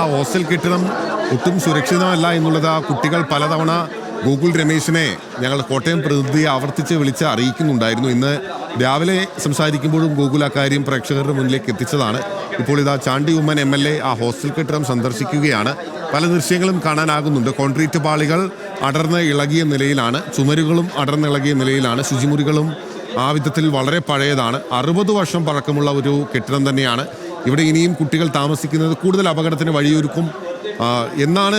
ആ ഹോസ്റ്റൽ കെട്ടിടം ഒട്ടും സുരക്ഷിതമല്ല എന്നുള്ളത് ആ കുട്ടികൾ പലതവണ ഗൂഗിൾ രമേശിനെ ഞങ്ങൾ കോട്ടയം പ്രതിനിധിയെ ആവർത്തിച്ച് വിളിച്ച് അറിയിക്കുന്നുണ്ടായിരുന്നു. ഇന്ന് രാവിലെ സംസാരിക്കുമ്പോഴും ഗൂഗിൾ അക്കാര്യം പ്രേക്ഷകരുടെ മുന്നിലേക്ക് എത്തിച്ചതാണ്. ഇപ്പോൾ ഇതാ ചാണ്ടി ഉമ്മൻ MLA ആ ഹോസ്റ്റൽ കെട്ടിടം സന്ദർശിക്കുകയാണ്. പല ദൃശ്യങ്ങളും കാണാനാകുന്നുണ്ട്. കോൺക്രീറ്റ് പാളികൾ അടർന്ന് ഇളകിയ നിലയിലാണ്, ചുമരുകളും അടർന്നിളകിയ നിലയിലാണ്, ശുചിമുറികളും ആ വിധത്തിൽ വളരെ പഴയതാണ്. 60 വർഷം പഴക്കമുള്ള ഒരു കെട്ടിടം തന്നെയാണ്. ഇവിടെ ഇനിയും കുട്ടികൾ താമസിക്കുന്നത് കൂടുതൽ അപകടത്തിന് വഴിയൊരുക്കും എന്നാണ്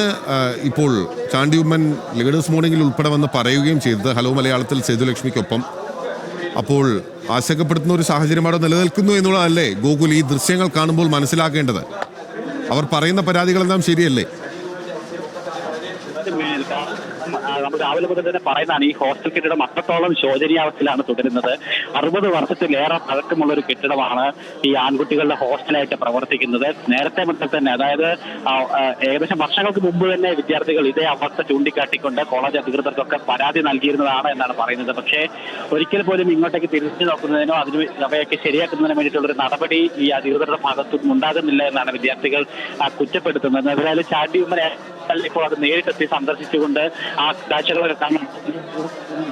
ഇപ്പോൾ ചാണ്ടി ഉമ്മൻ ലീഡേഴ്സ് മോർണിംഗിൽ ഉൾപ്പെടെ വന്ന് പറയുകയും ചെയ്തത്. ഹലോ മലയാളത്തിൽ സേതുലക്ഷ്മിക്കൊപ്പം. അപ്പോൾ ആശങ്കപ്പെടുത്തുന്ന ഒരു സാഹചര്യം അവിടെ നിലനിൽക്കുന്നു എന്നുള്ളതല്ലേ ഗോകുൽ ഈ ദൃശ്യങ്ങൾ കാണുമ്പോൾ മനസ്സിലാക്കേണ്ടത്? അവർ പറയുന്ന പരാതികളെല്ലാം ശരിയല്ലേ? നമ്മൾ രാവിലെ മുതൽ തന്നെ പറയുന്നതാണ്, ഈ ഹോസ്റ്റൽ കെട്ടിടം അത്രത്തോളം ശോചനീയാവസ്ഥയിലാണ് തുടരുന്നത്. 60 വർഷത്തിലേറെ പഴക്കമുള്ള ഒരു കെട്ടിടമാണ് ഈ ആൺകുട്ടികളുടെ ഹോസ്റ്റലായിട്ട് പ്രവർത്തിക്കുന്നത്. നേരത്തെ മുതൽ തന്നെ, അതായത് ഏകദേശം വർഷങ്ങൾക്ക് മുമ്പ് തന്നെ വിദ്യാർത്ഥികൾ ഇതേ അവസ്ഥ ചൂണ്ടിക്കാട്ടിക്കൊണ്ട് കോളേജ് അധികൃതർക്കൊക്കെ പരാതി നൽകിയിരുന്നതാണ് എന്നാണ് പറയുന്നത്. പക്ഷേ ഒരിക്കൽ പോലും ഇങ്ങോട്ടേക്ക് തിരിച്ചു നോക്കുന്നതിനോ അവയൊക്കെ ശരിയാക്കുന്നതിനോ വേണ്ടിയിട്ടുള്ളൊരു നടപടി ഈ അധികൃതരുടെ ഭാഗത്തുനിന്നും ഉണ്ടാകുന്നില്ല എന്നാണ് വിദ്യാർത്ഥികൾ കുറ്റപ്പെടുത്തുന്നത്. അതിനാൽ ചാണ്ടി ഉമ്മനെ ഇപ്പോൾ അത് നേരിട്ടെത്തി സന്ദർശിച്ചുകൊണ്ട് ആ കാഴ്ചകളൊക്കെ കാണാൻ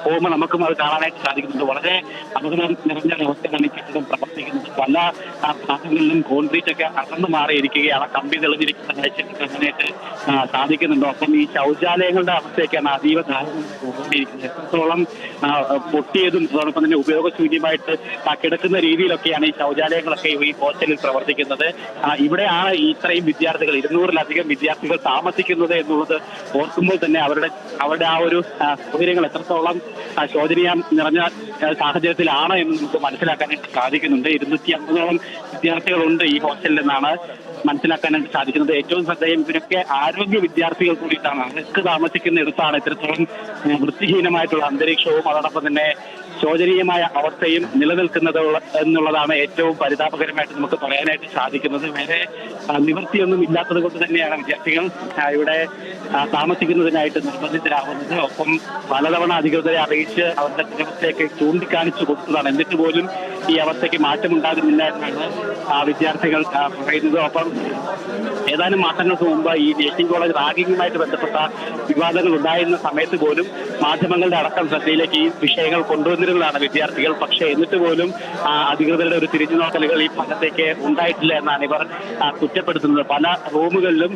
പോകുമ്പോൾ നമുക്കും അത് കാണാനായിട്ട് സാധിക്കുന്നുണ്ട്. വളരെ അപകടം നിറഞ്ഞ അവസ്ഥയാണ് ഈ കെട്ടിടം പ്രവർത്തിക്കുന്നത്. പല ഭാഗങ്ങളിലും കോൺക്രീറ്റ് ഒക്കെ അകന്നു മാറിയിരിക്കുകയാണ്, കമ്പി തെളിഞ്ഞിരിക്കുന്ന കാഴ്ചകൾ കാണാനായിട്ട് സാധിക്കുന്നുണ്ട്. ഒപ്പം ഈ ശൗചാലയങ്ങളുടെ അവസ്ഥയൊക്കെയാണ് അതീവ ദാരുണമായിരിക്കുന്നത്. എത്രത്തോളം പൊട്ടിയതും അതോടൊപ്പം തന്നെ ഉപയോഗശൂന്യമായിട്ട് കിടക്കുന്ന രീതിയിലൊക്കെയാണ് ഈ ശൗചാലയങ്ങളൊക്കെ ഈ ഹോസ്റ്റലിൽ പ്രവർത്തിക്കുന്നത്. ഇവിടെയാണ് ഇത്രയും വിദ്യാർത്ഥികൾ, 200-ലധികം വിദ്യാർത്ഥികൾ താമസിക്കുന്നത് എന്നുള്ളത് ഓർക്കുമ്പോൾ തന്നെ അവരുടെ ആ ഒരു സൗകര്യങ്ങൾ എത്രത്തോളം ശോചനീയം നിറഞ്ഞ സാഹചര്യത്തിലാണ് എന്ന് നമുക്ക് മനസ്സിലാക്കാനായിട്ട് സാധിക്കുന്നുണ്ട്. 250ഓളം വിദ്യാർത്ഥികളുണ്ട് ഈ ഹോസ്റ്റലിൽ എന്നാണ് മനസ്സിലാക്കാനായിട്ട് സാധിക്കുന്നത്. ഏറ്റവും ശ്രദ്ധേയം ഇവരൊക്കെ ആരോഗ്യ വിദ്യാർത്ഥികൾ കൂടിയിട്ടാണ്. അവർക്ക് താമസിക്കുന്ന ഇടത്താണ് ഇത്തരത്തോളം വൃത്തിഹീനമായിട്ടുള്ള അന്തരീക്ഷവും അതോടൊപ്പം തന്നെ ശോചനീയമായ അവസ്ഥയും നിലനിൽക്കുന്നത് എന്നുള്ളതാണ് ഏറ്റവും പരിതാപകരമായിട്ട് നമുക്ക് പറയാനായിട്ട് സാധിക്കുന്നത്. വേറെ നിവൃത്തിയൊന്നും ഇല്ലാത്തത് കൊണ്ട് തന്നെയാണ് വിദ്യാർത്ഥികൾ ഇവിടെ താമസിക്കുന്നതിനായിട്ട് നിർബന്ധിതരാകുന്നത്. ഒപ്പം പലതവണ അധികൃതരെ അറിയിച്ച് അവരുടെ ദുരവസ്ഥയൊക്കെ ചൂണ്ടിക്കാണിച്ചു കൊടുത്തതാണ്. എന്നിട്ട് പോലും ഈ അവസ്ഥയ്ക്ക് മാറ്റമുണ്ടാകുന്നില്ല എന്നാണ് വിദ്യാർത്ഥികൾ പറയുന്നത്. ഒപ്പം ഏതാനും മാസങ്ങൾക്ക് മുമ്പ് ഈ നേഴ്സിംഗ് കോളേജ് റാഗിങ്ങുമായിട്ട് ബന്ധപ്പെട്ട വിവാദങ്ങൾ ഉണ്ടായിരുന്ന സമയത്ത് പോലും മാധ്യമങ്ങളുടെ അടക്കം ശ്രദ്ധയിലേക്ക് ഈ വിഷയങ്ങൾ കൊണ്ടുവന്നിരുന്നതാണ് വിദ്യാർത്ഥികൾ. പക്ഷേ എന്നിട്ട് പോലും അധികൃതരുടെ ഒരു തിരിഞ്ഞുനോക്കലുകൾ ഈ ഭാഗത്തേക്ക് ഉണ്ടായിട്ടില്ല എന്നാണ് ഇവർ കുറ്റപ്പെടുത്തുന്നത്. പല റൂമുകളിലും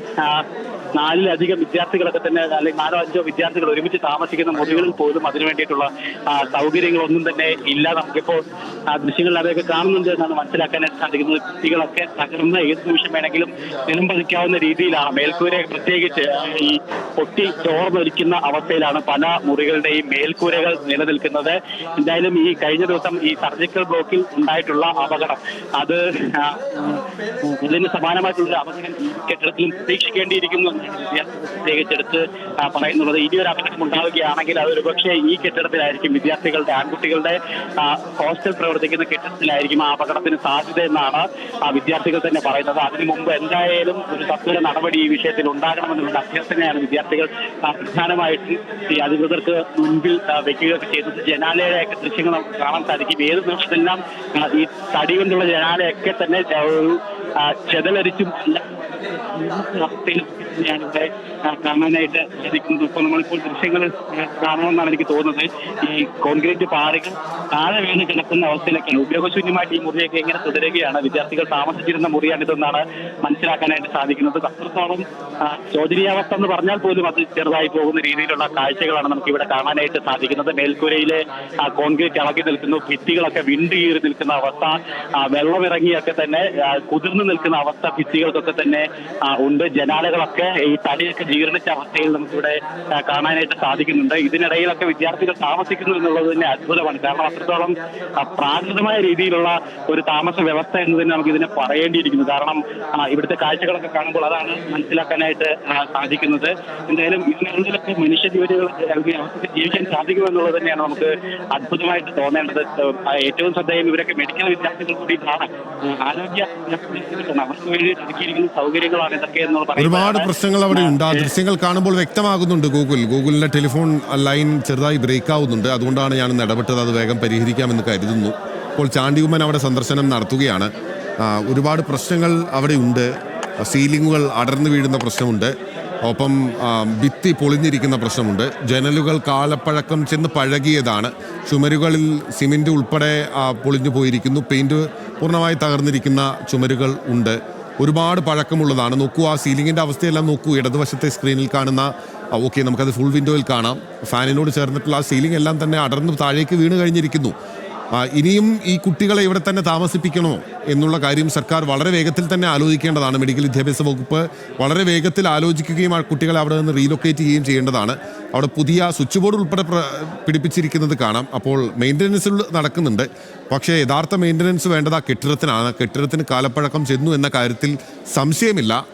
4-ലധികം വിദ്യാർത്ഥികളൊക്കെ തന്നെ, അല്ലെങ്കിൽ 4-5 വിദ്യാർത്ഥികൾ ഒരുമിച്ച് താമസിക്കുന്ന മുറികളിൽ പോലും അതിനു വേണ്ടിയിട്ടുള്ള സൗകര്യങ്ങളൊന്നും തന്നെ ഇല്ല. നമുക്കിപ്പോൾ ദൃശ്യങ്ങളിൽ അതൊക്കെ കാണുന്നുണ്ട് എന്നാണ് മനസ്സിലാക്കാനായിട്ട് സാധിക്കുന്നത്. കുട്ടികളൊക്കെ തകർന്ന് ഏത് നിമിഷം വേണമെങ്കിലും നിലംപതിക്കാവുന്ന രീതിയിലാണ്. മേൽക്കൂര പ്രത്യേകിച്ച് ഈ പൊട്ടി ചോർന്നൊലിക്കുന്ന അവസ്ഥയിലാണ് പല മുറികളുടെയും മേൽക്കൂരകൾ നിലനിൽക്കുന്നത്. എന്തായാലും ഈ കഴിഞ്ഞ ദിവസം ഈ സർജിക്കൽ ബ്ലോക്കിൽ ഉണ്ടായിട്ടുള്ള അപകടം, അതിന് സമാനമായിട്ടുള്ള അപകടം ഈ കെട്ടിടത്തിലും പ്രതീക്ഷിക്കേണ്ടിയിരിക്കുന്നു എന്നാണ് പ്രത്യേകിച്ചെടുത്ത് പറയുന്നുള്ളത്. ഇനിയൊരു അപകടം ഉണ്ടാവുകയാണെങ്കിൽ അതൊരു പക്ഷേ ഈ കെട്ടിടത്തിലായിരിക്കും, വിദ്യാർത്ഥികളുടെ ആൺകുട്ടികളുടെ ഹോസ്റ്റൽ പ്രവർത്തിക്കുന്ന കെട്ടിടത്തിലായിരിക്കും ആ അപകടത്തിന് സാധ്യത എന്നാണ് വിദ്യാർത്ഥികൾ തന്നെ പറയുന്നത്. അതിനു മുമ്പ് എന്തായാലും ഒരു സത്വര നടപടി ഈ വിഷയത്തിൽ ഉണ്ടാകണമെന്നുള്ള അഭ്യർത്ഥനയാണ് വിദ്യാർത്ഥികൾ പ്രധാനമായിട്ടും ഈ അധികൃതർക്ക് മുൻപിൽ വെക്കുകയൊക്കെ ചെയ്തത്. ജനാലയുടെയൊക്കെ ദൃശ്യങ്ങൾ നമുക്ക് കാണാൻ സാധിക്കും. ഏത് നിമിഷത്തെല്ലാം ഈ തടി കൊണ്ടുള്ള ജനാലയൊക്കെ തന്നെ ഒരു ചെതലരിച്ചും ഞാനിവിടെ കാണാനായിട്ട് സാധിക്കുന്നത്. ഇപ്പോൾ നമ്മളിപ്പോൾ ദൃശ്യങ്ങൾ കാണണമെന്നാണ് എനിക്ക് തോന്നുന്നത്. ഈ കോൺക്രീറ്റ് പാളികൾ താഴെ വീണ് കിടക്കുന്ന അവസ്ഥയിലൊക്കെയാണ്. ഉപയോഗശൂന്യമായിട്ട് ഈ മുറിയൊക്കെ ഇങ്ങനെ തുടരുകയാണ്. വിദ്യാർത്ഥികൾ താമസിച്ചിരുന്ന മുറിയാണിതെന്നാണ് മനസ്സിലാക്കാനായിട്ട് സാധിക്കുന്നത്. അത്രത്തോളം ശോചനീയാവസ്ഥ എന്ന് പറഞ്ഞാൽ പോലും അത് ചെറുതായി പോകുന്ന രീതിയിലുള്ള കാഴ്ചകളാണ് നമുക്ക് ഇവിടെ കാണാനായിട്ട് സാധിക്കുന്നത്. മേൽക്കൂരയിലെ കോൺക്രീറ്റ് ഇളകി നിൽക്കുന്നു, ഭിത്തികളൊക്കെ വിണ്ടുകീറി നിൽക്കുന്ന അവസ്ഥ, വെള്ളമിറങ്ങിയൊക്കെ തന്നെ കുതിർന്നു നിൽക്കുന്ന അവസ്ഥ ഭിത്തികൾക്കൊക്കെ തന്നെ ഉണ്ട്. ജനാലകളൊക്കെ ഈ തടിയൊക്കെ ജീർണിച്ച അവസ്ഥയിൽ നമുക്കിവിടെ കാണാനായിട്ട് സാധിക്കുന്നുണ്ട്. ഇതിനിടയിലൊക്കെ വിദ്യാർത്ഥികൾ താമസിക്കുന്നു എന്നുള്ളത് തന്നെ അത്ഭുതമാണ്. കാരണം അത്രത്തോളം പ്രാകൃതമായ രീതിയിലുള്ള ഒരു താമസ വ്യവസ്ഥ എന്ന് തന്നെ നമുക്ക് ഇതിനെ പറയേണ്ടിയിരിക്കുന്നു. കാരണം ഇവിടുത്തെ കാഴ്ചകളൊക്കെ കാണുമ്പോൾ അതാണ് മനസ്സിലാക്കാനായിട്ട് സാധിക്കുന്നത്. എന്തായാലും ഇതിനുള്ളിലൊക്കെ മനുഷ്യജീവികൾ അവസ്ഥയ്ക്ക് ജീവിക്കാൻ സാധിക്കുമെന്നുള്ളത് തന്നെയാണ് നമുക്ക് അത്ഭുതമായിട്ട് തോന്നേണ്ടത്. ഏറ്റവും ശ്രദ്ധേയം ഇവരൊക്കെ മെഡിക്കൽ വിദ്യാർത്ഥികൾ കൂടിയിട്ടാണ്. ആരോഗ്യ അവർക്ക് വേണ്ടി ഒരുക്കിയിരിക്കുന്ന സൗകര്യങ്ങളാണ് ഇതൊക്കെ എന്നുള്ള ഒരുപാട് പ്രശ്നങ്ങൾ അവിടെ ഉണ്ട്. ആ ദൃശ്യങ്ങൾ കാണുമ്പോൾ വ്യക്തമാകുന്നുണ്ട്. ഗൂഗിളിന്റെ ടെലിഫോൺ ലൈൻ ചെറുതായി ബ്രേക്ക് ആവുന്നുണ്ട്. അതുകൊണ്ടാണ് ഞാൻ ഇടപെട്ടത്. അത് വേഗം പരിഹരിക്കാമെന്ന് കരുതുന്നു. ഇപ്പോൾ ചാണ്ടി ഉമ്മൻ അവിടെ സന്ദർശനം നടത്തുകയാണ്. ഒരുപാട് പ്രശ്നങ്ങൾ അവിടെ ഉണ്ട്. സീലിങ്ങുകൾ അടർന്നു വീഴുന്ന പ്രശ്നമുണ്ട്. ഒപ്പം ഭിത്തി പൊളിഞ്ഞിരിക്കുന്ന പ്രശ്നമുണ്ട്. ജനലുകൾ കാലപ്പഴക്കം ചെന്ന് പഴകിയതാണ്. ചുമരുകളിൽ സിമെന്റ് ഉൾപ്പെടെ പൊളിഞ്ഞു പോയിരിക്കുന്നു. പെയിന്റ് പൂർണ്ണമായി തകർന്നിരിക്കുന്ന ചുമരുകൾ ഉണ്ട്. ഒരുപാട് പഴക്കമുള്ളതാണ്. നോക്കൂ, ആ സീലിങ്ങിന്റെ അവസ്ഥയെല്ലാം നോക്കൂ. ഇടതുവശത്തെ സ്ക്രീനിൽ കാണുന്ന ഓക്കെ, നമുക്കത് ഫുൾ വിൻഡോയിൽ കാണാം. ഫാനിനോട് ചേർന്നിട്ടുള്ള ആ സീലിംഗ് എല്ലാം തന്നെ അടർന്ന് താഴേക്ക് വീണ് കഴിഞ്ഞിരിക്കുന്നു. ഇനിയും ഈ കുട്ടികളെ ഇവിടെ തന്നെ താമസിപ്പിക്കണോ എന്നുള്ള കാര്യം സർക്കാർ വളരെ വേഗത്തിൽ തന്നെ ആലോചിക്കേണ്ടതാണ്. മെഡിക്കൽ വിദ്യാഭ്യാസ വകുപ്പ് വളരെ വേഗത്തിൽ ആലോചിക്കുകയും ആ കുട്ടികളെ അവിടെ നിന്ന് റീലൊക്കേറ്റ് ചെയ്യുകയും ചെയ്യേണ്ടതാണ്. അവിടെ പുതിയ സ്വിച്ച് ബോർഡ് ഉൾപ്പെടെ പിടിപ്പിച്ചിരിക്കുന്നത് കാണാം. അപ്പോൾ മെയിൻ്റനൻസ് നടക്കുന്നുണ്ട്. പക്ഷേ യഥാർത്ഥ മെയിൻ്റനൻസ് വേണ്ടത് ആ കെട്ടിടത്തിനാണ്. കെട്ടിടത്തിന് കാലപ്പഴക്കം ചെന്നു എന്ന കാര്യത്തിൽ സംശയമില്ല.